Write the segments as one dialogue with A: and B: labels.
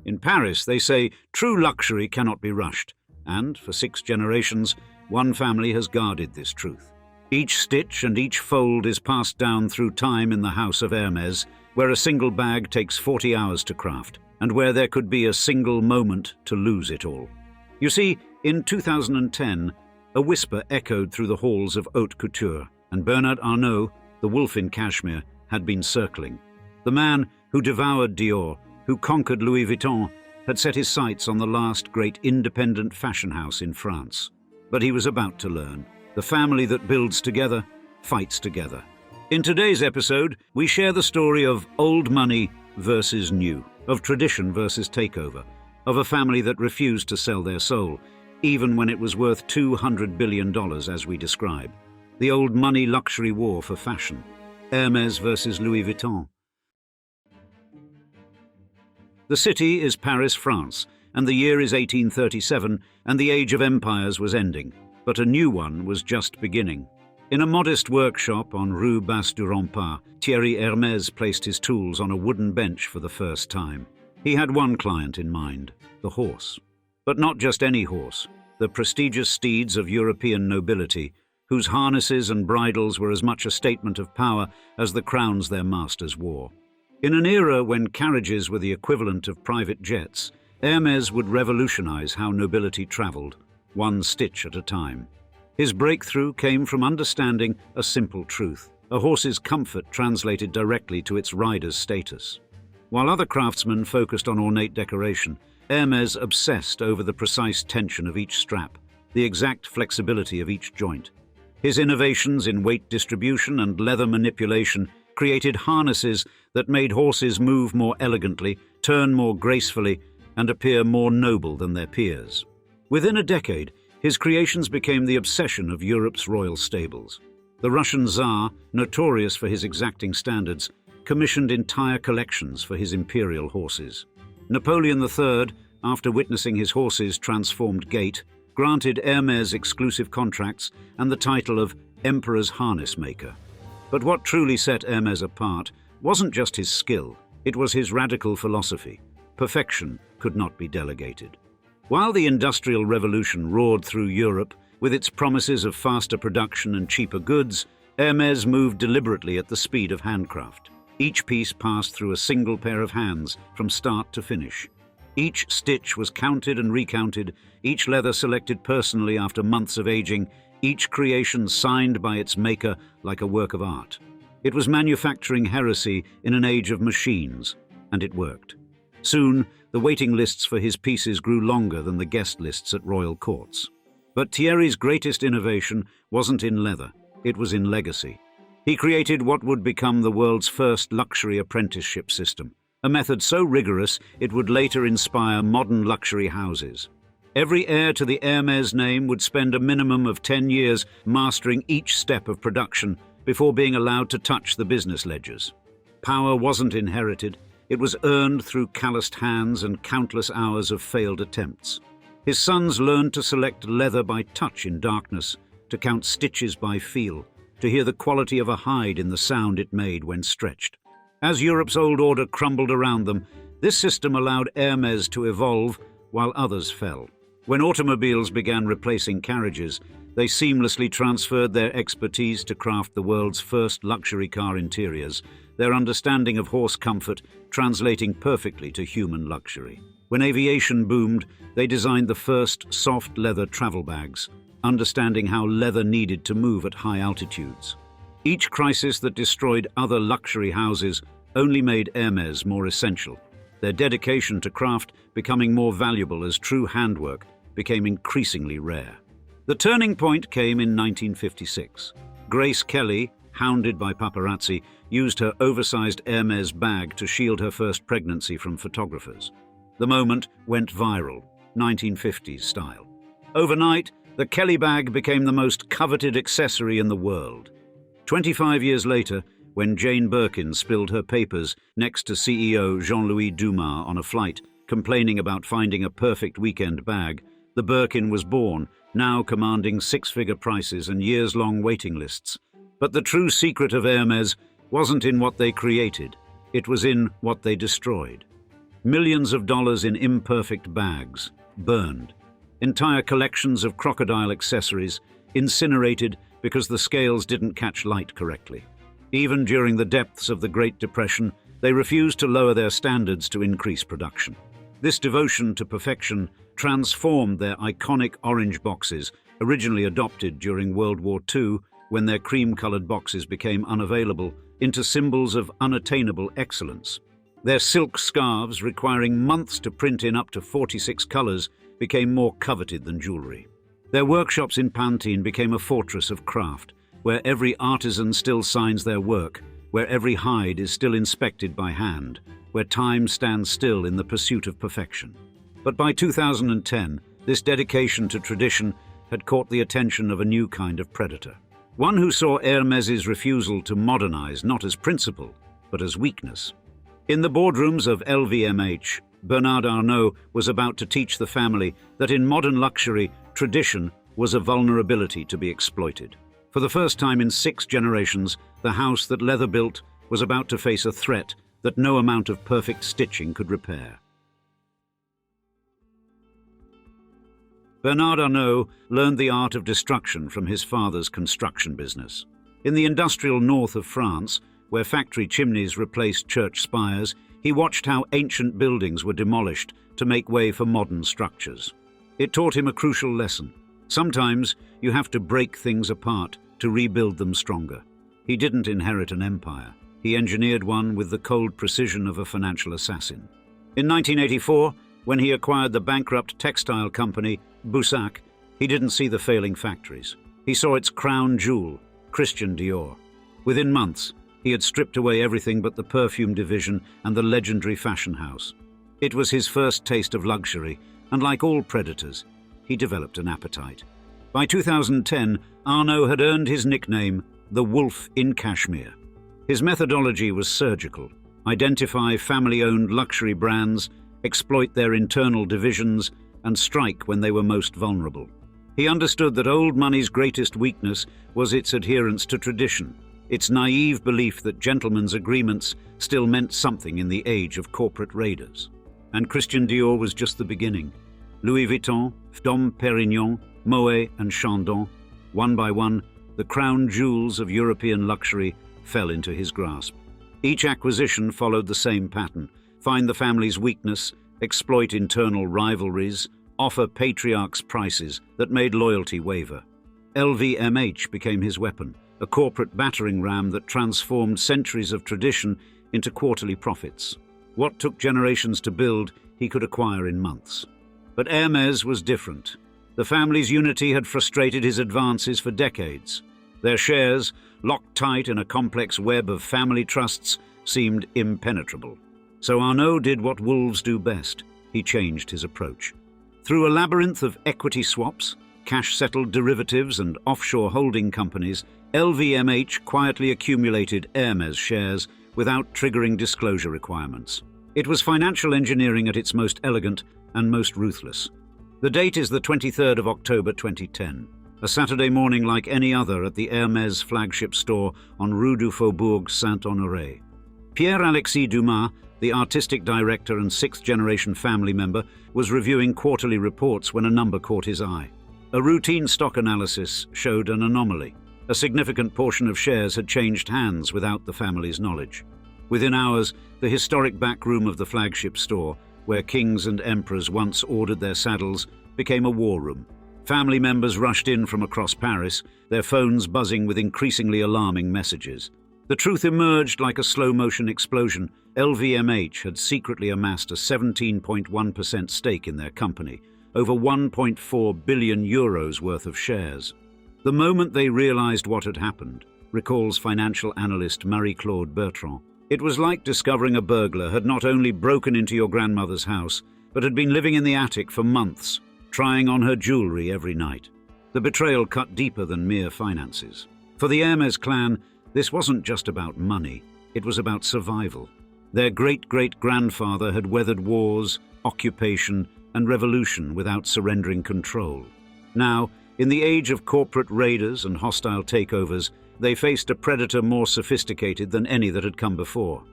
A: In Paris, they say true luxury cannot be rushed, and for 6 generations, one family has guarded this truth. Each stitch and each fold is passed down through time in the House of Hermès, where a single bag takes 40 hours to craft, and where there could be a single moment to lose it all. You see, in 2010, a whisper echoed through the halls of haute couture, and Bernard Arnault, the wolf in cashmere, had been circling. The man who devoured Dior, who conquered Louis Vuitton, had set his sights on the last great independent fashion house in France. But he was about to learn. The family that builds together, fights together. In today's episode, we share the story of old money versus new, of tradition versus takeover, of a family that refused to sell their soul, even when it was worth $200 billion, as we describe. The old money luxury war for fashion. Hermès versus Louis Vuitton. The city is Paris, France, and the year is 1837, and the age of empires was ending, but a new one was just beginning. In a modest workshop on Rue Basse du Rempart, Thierry Hermès placed his tools on a wooden bench for the first time. He had one client in mind, the horse. But not just any horse, the prestigious steeds of European nobility, whose harnesses and bridles were as much a statement of power as the crowns their masters wore. In an era when carriages were the equivalent of private jets, Hermès would revolutionize how nobility traveled, one stitch at a time. His breakthrough came from understanding a simple truth: a horse's comfort translated directly to its rider's status. While other craftsmen focused on ornate decoration, Hermès obsessed over the precise tension of each strap, the exact flexibility of each joint. His innovations in weight distribution and leather manipulation created harnesses that made horses move more elegantly, turn more gracefully, and appear more noble than their peers. Within a decade, his creations became the obsession of Europe's royal stables. The Russian Tsar, notorious for his exacting standards, commissioned entire collections for his imperial horses. Napoleon III, after witnessing his horses' transformed gait, granted Hermès exclusive contracts and the title of Emperor's Harness Maker. But what truly set Hermès apart wasn't just his skill, it was his radical philosophy. Perfection could not be delegated. While the Industrial Revolution roared through Europe with its promises of faster production and cheaper goods, Hermès moved deliberately at the speed of handcraft. Each piece passed through a single pair of hands from start to finish. Each stitch was counted and recounted, each leather selected personally after months of aging, each creation signed by its maker like a work of art. It was manufacturing heresy in an age of machines, and it worked. Soon, the waiting lists for his pieces grew longer than the guest lists at royal courts. But Thierry's greatest innovation wasn't in leather, it was in legacy. He created what would become the world's first luxury apprenticeship system, a method so rigorous it would later inspire modern luxury houses. Every heir to the Hermès name would spend a minimum of 10 years mastering each step of production before being allowed to touch the business ledgers. Power wasn't inherited, it was earned through calloused hands and countless hours of failed attempts. His sons learned to select leather by touch in darkness, to count stitches by feel, to hear the quality of a hide in the sound it made when stretched. As Europe's old order crumbled around them, this system allowed Hermès to evolve while others fell. When automobiles began replacing carriages, they seamlessly transferred their expertise to craft the world's first luxury car interiors, their understanding of horse comfort translating perfectly to human luxury. When aviation boomed, they designed the first soft leather travel bags, understanding how leather needed to move at high altitudes. Each crisis that destroyed other luxury houses only made Hermès more essential, their dedication to craft becoming more valuable as true handwork became increasingly rare. The turning point came in 1956. Grace Kelly, hounded by paparazzi, used her oversized Hermès bag to shield her first pregnancy from photographers. The moment went viral, 1950s style. Overnight, the Kelly bag became the most coveted accessory in the world. 25 years later, when Jane Birkin spilled her papers next to CEO Jean-Louis Dumas on a flight, complaining about finding a perfect weekend bag, the Birkin was born, now commanding 6-figure prices and years-long waiting lists. But the true secret of Hermès wasn't in what they created, it was in what they destroyed. Millions of dollars in imperfect bags, burned. Entire collections of crocodile accessories, incinerated because the scales didn't catch light correctly. Even during the depths of the Great Depression, they refused to lower their standards to increase production. This devotion to perfection transformed their iconic orange boxes, originally adopted during World War II when their cream-colored boxes became unavailable, into symbols of unattainable excellence. Their silk scarves, requiring months to print in up to 46 colors, became more coveted than jewelry. Their workshops in Pantin became a fortress of craft, where every artisan still signs their work, where every hide is still inspected by hand, where time stands still in the pursuit of perfection. But by 2010, this dedication to tradition had caught the attention of a new kind of predator. One who saw Hermès's refusal to modernize not as principle, but as weakness. In the boardrooms of LVMH, Bernard Arnault was about to teach the family that in modern luxury, tradition was a vulnerability to be exploited. For the first time in 6 generations, the house that leather built was about to face a threat that no amount of perfect stitching could repair. Bernard Arnault learned the art of destruction from his father's construction business. In the industrial north of France, where factory chimneys replaced church spires, he watched how ancient buildings were demolished to make way for modern structures. It taught him a crucial lesson. Sometimes you have to break things apart to rebuild them stronger. He didn't inherit an empire. He engineered one with the cold precision of a financial assassin. In 1984, when he acquired the bankrupt textile company, Boussac, he didn't see the failing factories. He saw its crown jewel, Christian Dior. Within months, he had stripped away everything but the perfume division and the legendary fashion house. It was his first taste of luxury, and like all predators, he developed an appetite. By 2010, Arnault had earned his nickname, the Wolf in Cashmere. His methodology was surgical: identify family-owned luxury brands, exploit their internal divisions, and strike when they were most vulnerable. He understood that old money's greatest weakness was its adherence to tradition, its naive belief that gentlemen's agreements still meant something in the age of corporate raiders. And Christian Dior was just the beginning. Louis Vuitton, Dom Pérignon, Moet and Chandon, one by one, the crown jewels of European luxury fell into his grasp. Each acquisition followed the same pattern: find the family's weakness, exploit internal rivalries, offer patriarchs prices that made loyalty waver. LVMH became his weapon, a corporate battering ram that transformed centuries of tradition into quarterly profits. What took generations to build, he could acquire in months. But Hermès was different. The family's unity had frustrated his advances for decades. Their shares, locked tight in a complex web of family trusts, seemed impenetrable. So Arnault did what wolves do best. He changed his approach. Through a labyrinth of equity swaps, cash-settled derivatives and offshore holding companies, LVMH quietly accumulated Hermès shares without triggering disclosure requirements. It was financial engineering at its most elegant and most ruthless. The date is the 23rd of October 2010, a Saturday morning like any other at the Hermès flagship store on Rue du Faubourg Saint-Honoré. Pierre-Alexis Dumas, the artistic director and 6th-generation family member, was reviewing quarterly reports when a number caught his eye. A routine stock analysis showed an anomaly. A significant portion of shares had changed hands without the family's knowledge. Within hours, the historic back room of the flagship store, where kings and emperors once ordered their saddles, became a war room. Family members rushed in from across Paris, their phones buzzing with increasingly alarming messages. The truth emerged like a slow-motion explosion. LVMH had secretly amassed a 17.1% stake in their company, over 1.4 billion euros worth of shares. The moment they realized what had happened, recalls financial analyst Marie-Claude Bertrand, it was like discovering a burglar had not only broken into your grandmother's house, but had been living in the attic for months, trying on her jewelry every night. The betrayal cut deeper than mere finances. For the Hermès clan, this wasn't just about money, it was about survival. Their great-great-grandfather had weathered wars, occupation, and revolution without surrendering control. Now, in the age of corporate raiders and hostile takeovers, they faced a predator more sophisticated than any that had come before.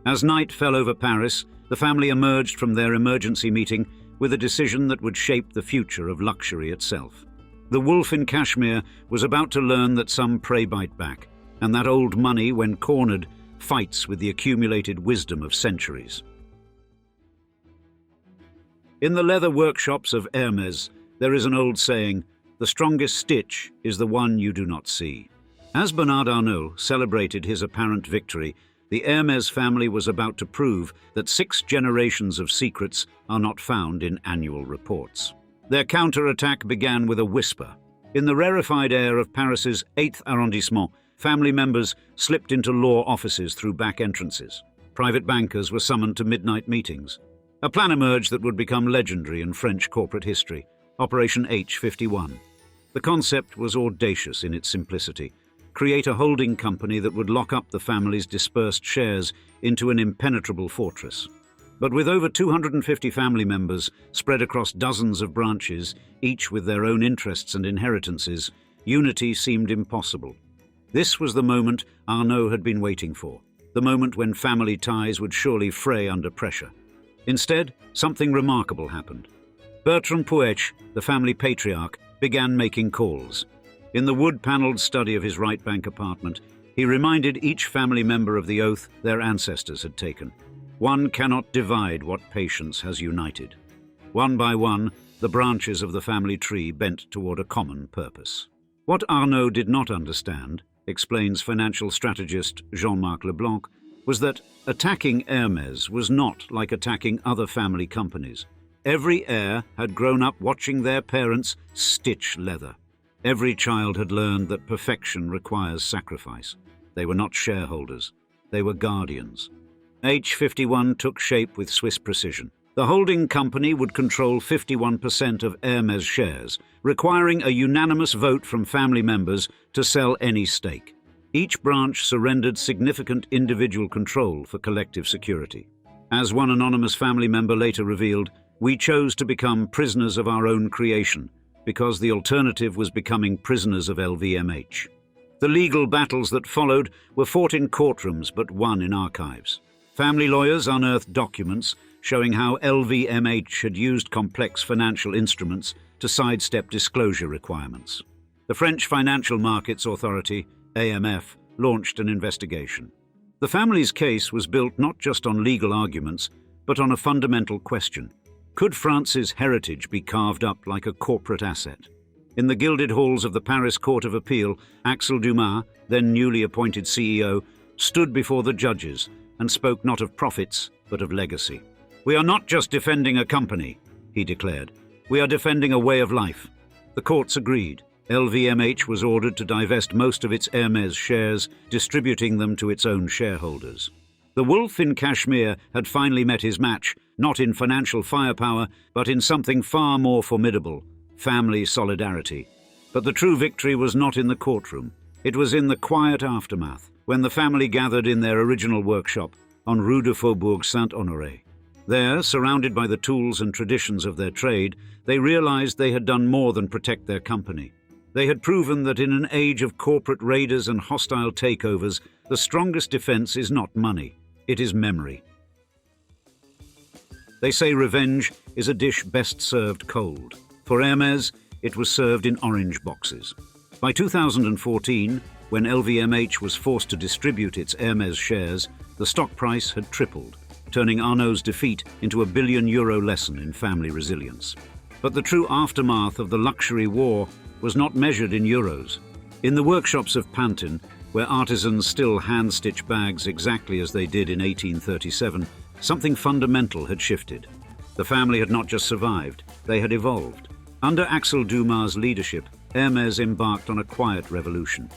A: As night fell over Paris, the family emerged from their emergency meeting with a decision that would shape the future of luxury itself. The wolf in cashmere was about to learn that some prey bite back, and that old money, when cornered, fights with the accumulated wisdom of centuries. In the leather workshops of Hermès, there is an old saying, "The strongest stitch is the one you do not see." As Bernard Arnault celebrated his apparent victory, the Hermès family was about to prove that 6 generations of secrets are not found in annual reports. Their counterattack began with a whisper. In the rarefied air of Paris's 8th arrondissement, family members slipped into law offices through back entrances. Private bankers were summoned to midnight meetings. A plan emerged that would become legendary in French corporate history, Operation H51. The concept was audacious in its simplicity. Create a holding company that would lock up the family's dispersed shares into an impenetrable fortress. But with over 250 family members spread across dozens of branches, each with their own interests and inheritances, unity seemed impossible. This was the moment Arnault had been waiting for, the moment when family ties would surely fray under pressure. Instead, something remarkable happened. Bertrand Puech, the family patriarch, began making calls. In the wood-panelled study of his right bank apartment, he reminded each family member of the oath their ancestors had taken. One cannot divide what patience has united. One by one, the branches of the family tree bent toward a common purpose. What Arnault did not understand, explains financial strategist Jean-Marc Leblanc, was that attacking Hermès was not like attacking other family companies. Every heir had grown up watching their parents stitch leather. Every child had learned that perfection requires sacrifice. They were not shareholders. They were guardians. H51 took shape with Swiss precision. The holding company would control 51% of Hermès shares, requiring a unanimous vote from family members to sell any stake. Each branch surrendered significant individual control for collective security. As one anonymous family member later revealed, "We chose to become prisoners of our own creation, because the alternative was becoming prisoners of LVMH." The legal battles that followed were fought in courtrooms but won in archives. Family lawyers unearthed documents showing how LVMH had used complex financial instruments to sidestep disclosure requirements. The French Financial Markets Authority, AMF, launched an investigation. The family's case was built not just on legal arguments, but on a fundamental question. Could France's heritage be carved up like a corporate asset? In the gilded halls of the Paris Court of Appeal, Axel Dumas, then newly appointed CEO, stood before the judges and spoke not of profits, but of legacy. "We are not just defending a company," he declared. "We are defending a way of life." The courts agreed. LVMH was ordered to divest most of its Hermès shares, distributing them to its own shareholders. The wolf in cashmere had finally met his match, not in financial firepower, but in something far more formidable: family solidarity. But the true victory was not in the courtroom. It was in the quiet aftermath, when the family gathered in their original workshop on Rue de Faubourg Saint-Honoré. There, surrounded by the tools and traditions of their trade, they realized they had done more than protect their company. They had proven that in an age of corporate raiders and hostile takeovers, the strongest defense is not money, it is memory. They say revenge is a dish best served cold. For Hermès, it was served in orange boxes. By 2014, when LVMH was forced to distribute its Hermès shares, the stock price had tripled, turning Arnault's defeat into a €1 billion lesson in family resilience. But the true aftermath of the luxury war was not measured in euros. In the workshops of Pantin, where artisans still hand-stitch bags exactly as they did in 1837, something fundamental had shifted. The family had not just survived, they had evolved. Under Axel Dumas' leadership, Hermès embarked on a quiet revolution.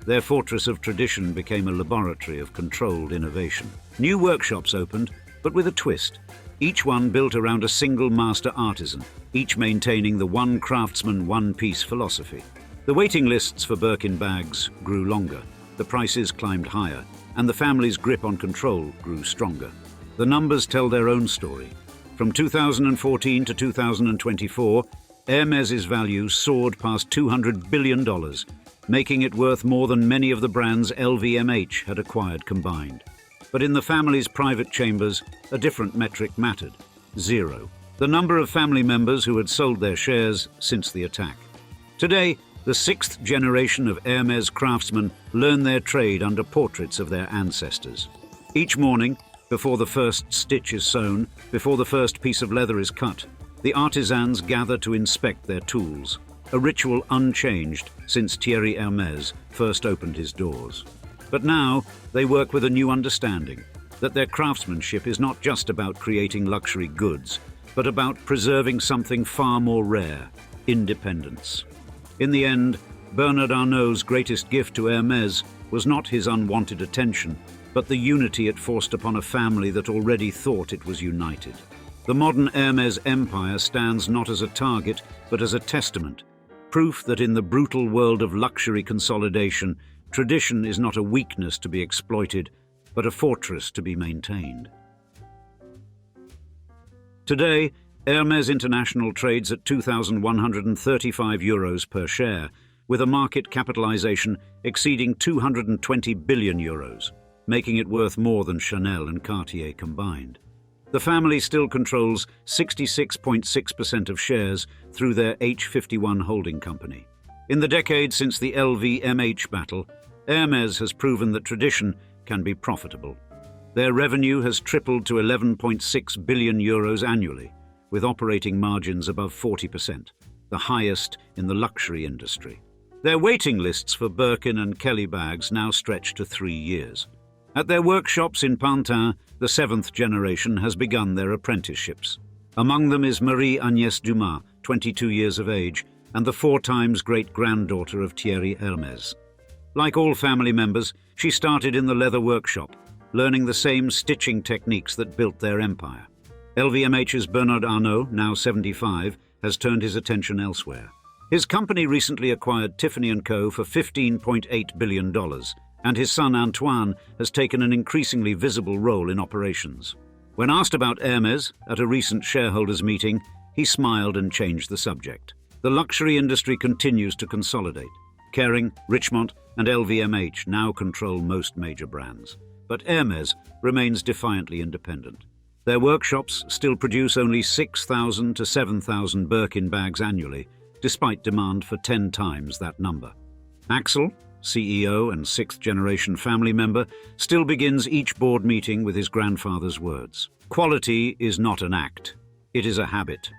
A: Their fortress of tradition became a laboratory of controlled innovation. New workshops opened, but with a twist. Each one built around a single master artisan, each maintaining the one craftsman, one piece philosophy. The waiting lists for Birkin bags grew longer, the prices climbed higher, and the family's grip on control grew stronger. The numbers tell their own story. From 2014 to 2024, Hermès' value soared past $200 billion, making it worth more than many of the brands LVMH had acquired combined. But in the family's private chambers, a different metric mattered: 0. The number of family members who had sold their shares since the attack. Today, the sixth generation of Hermès craftsmen learn their trade under portraits of their ancestors. Each morning, before the first stitch is sewn, before the first piece of leather is cut, the artisans gather to inspect their tools, a ritual unchanged since Thierry Hermès first opened his doors. But now, they work with a new understanding, that their craftsmanship is not just about creating luxury goods, but about preserving something far more rare: independence. In the end, Bernard Arnault's greatest gift to Hermès was not his unwanted attention, but the unity it forced upon a family that already thought it was united. The modern Hermès empire stands not as a target, but as a testament, proof that in the brutal world of luxury consolidation, tradition is not a weakness to be exploited, but a fortress to be maintained. Today, Hermès International trades at €2,135 per share, with a market capitalization exceeding €220 billion, making it worth more than Chanel and Cartier combined. The family still controls 66.6% of shares through their H51 holding company. In the decade since the LVMH battle, Hermès has proven that tradition can be profitable. Their revenue has tripled to €11.6 billion annually, with operating margins above 40%, the highest in the luxury industry. Their waiting lists for Birkin and Kelly bags now stretch to 3 years. At their workshops in Pantin, the seventh generation has begun their apprenticeships. Among them is Marie-Agnès Dumas, 22 years of age, and the 4 times great-granddaughter of Thierry Hermès. Like all family members, she started in the leather workshop, learning the same stitching techniques that built their empire. LVMH's Bernard Arnault, now 75, has turned his attention elsewhere. His company recently acquired Tiffany & Co. for $15.8 billion, and his son Antoine has taken an increasingly visible role in operations. When asked about Hermès at a recent shareholders' meeting, he smiled and changed the subject. The luxury industry continues to consolidate. Kering, Richemont, and LVMH now control most major brands, but Hermès remains defiantly independent. Their workshops still produce only 6,000 to 7,000 Birkin bags annually, despite demand for 10 times that number. Axel, CEO and sixth-generation family member, still begins each board meeting with his grandfather's words: "Quality is not an act, it is a habit."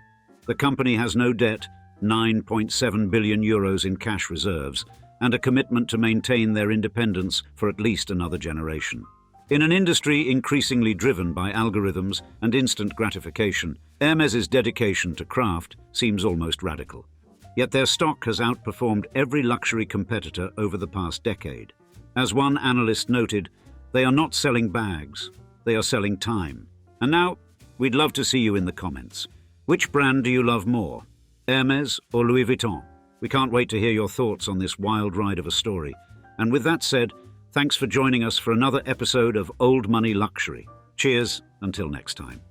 A: The company has no debt, €9.7 billion in cash reserves, and a commitment to maintain their independence for at least another generation. In an industry increasingly driven by algorithms and instant gratification, Hermès's dedication to craft seems almost radical. Yet their stock has outperformed every luxury competitor over the past decade. As one analyst noted, they are not selling bags, they are selling time. And now, we'd love to see you in the comments. Which brand do you love more, Hermès or Louis Vuitton? We can't wait to hear your thoughts on this wild ride of a story. And with that said, thanks for joining us for another episode of Old Money Luxury. Cheers, until next time.